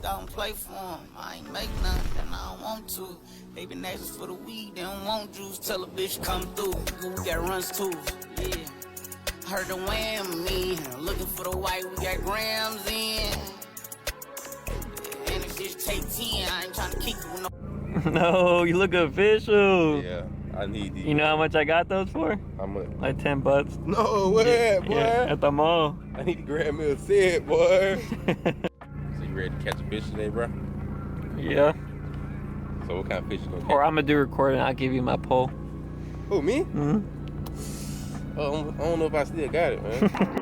don't play for them. I ain't make nothing, and I don't want to. They been asking for the weed, they don't want juice. Tell a bitch come through. We got runs too. Yeah. Heard the whammy. Looking for the white, we got grams in. And if bitch take 10, I ain't trying to kick you no. No, you look official. Yeah, I need these. You know how much I got those for? How much? Like $10. No way, boy. Yeah, at the mall. I need to grab me a set, boy. So you ready to catch a fish today, bro? Yeah. So what kind of fish you gonna catch? Or I'm gonna do recording. I'll give you my pole. Who, me? Mm-hmm. Oh, I don't know if I still got it, man.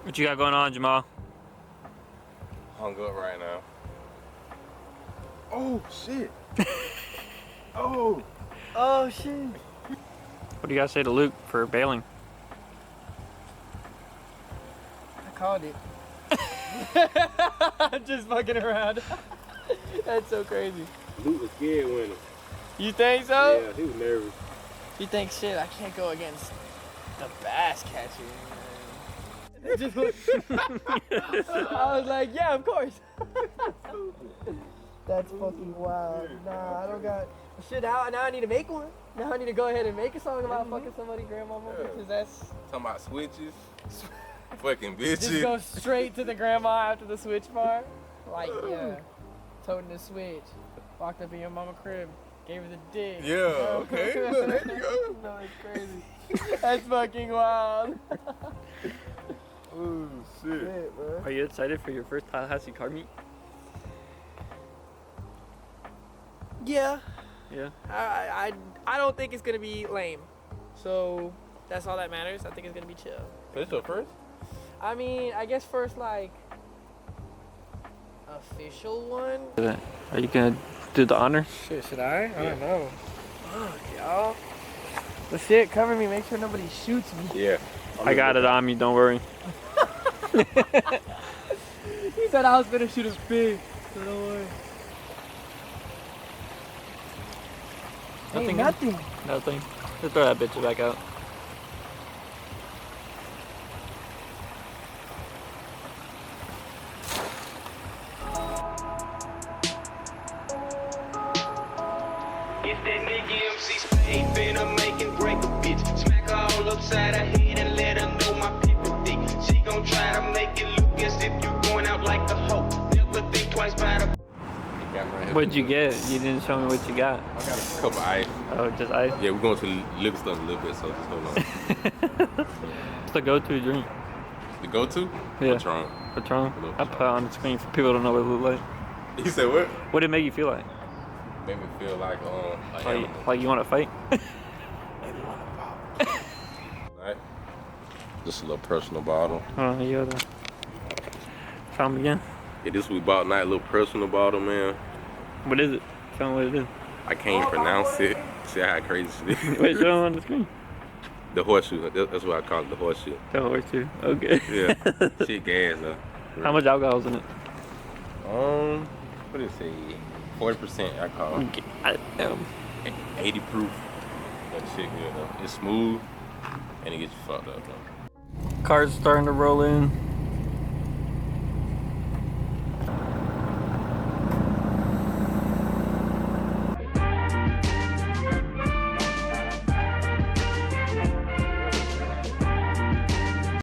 What you got going on, Jamal? Hung up right now. Oh, shit. Oh. Oh, shit. What do you guys say to Luke for bailing? I called it. I'm just fucking around. That's so crazy. Luke was scared winning. You think so? Yeah, he was nervous. You think, shit, I can't go against the bass catcher. Just I was like, yeah, of course. That's fucking wild. Nah, I don't got shit out. Now I need to make one. Now I need to go ahead and make a song about fucking somebody grandmama because that's Talking about switches. Fucking bitches. just go straight to the grandma after the switch part. Like, yeah, toting the switch. Walked up in your mama crib, gave her the dick. Yeah, okay. Look, there you go. No, it's crazy. That's fucking wild. Oh, shit. Are you excited for your first Tallahassee car meet? Yeah. Yeah. I don't think it's gonna be lame. So that's all that matters. I think it's gonna be chill. So this your first? I mean, I guess first like official one. Are you gonna do the honor? Shit, should I? I don't know. Fuck, y'all. But shit, cover me. Make sure nobody shoots me. Yeah. I got it on me, don't worry. He said I was gonna shoot his pig. So don't worry. Nothing. Nothing. Nothing. Just throw that bitch back out. If that nigga MC ain't finna make and break a bitch, smack her all upside her head and let her know my people think she gon' try to make it look as if you going out like a hoe. Never think twice about a. What'd you get? You didn't show me what you got. I got a cup of ice. Oh, just ice? Yeah, we're going to the liquor store in a little bit, so just hold on. What's the go-to drink? The go-to? Yeah. Patron. Patron? Little I put it on the screen for people to know what it look like. You said what? What did it make you feel like? Made me feel like animal. Like you want to fight? Alright. Just a little personal bottle. Oh, you gotta try them again. Yeah, this we bought tonight, a little personal bottle, man. What is it? Tell me what it is. I can't pronounce it. See how crazy it is. Wait, show them on the screen. The horseshoe. That's what I call it, the horseshoe. The horse too. Okay. Yeah. Shit gas though. How much alcohol is in it? What did it say? 40% alcohol. God damn. 80 proof. That shit good though. It's smooth and it gets you fucked up though. Car's starting to roll in.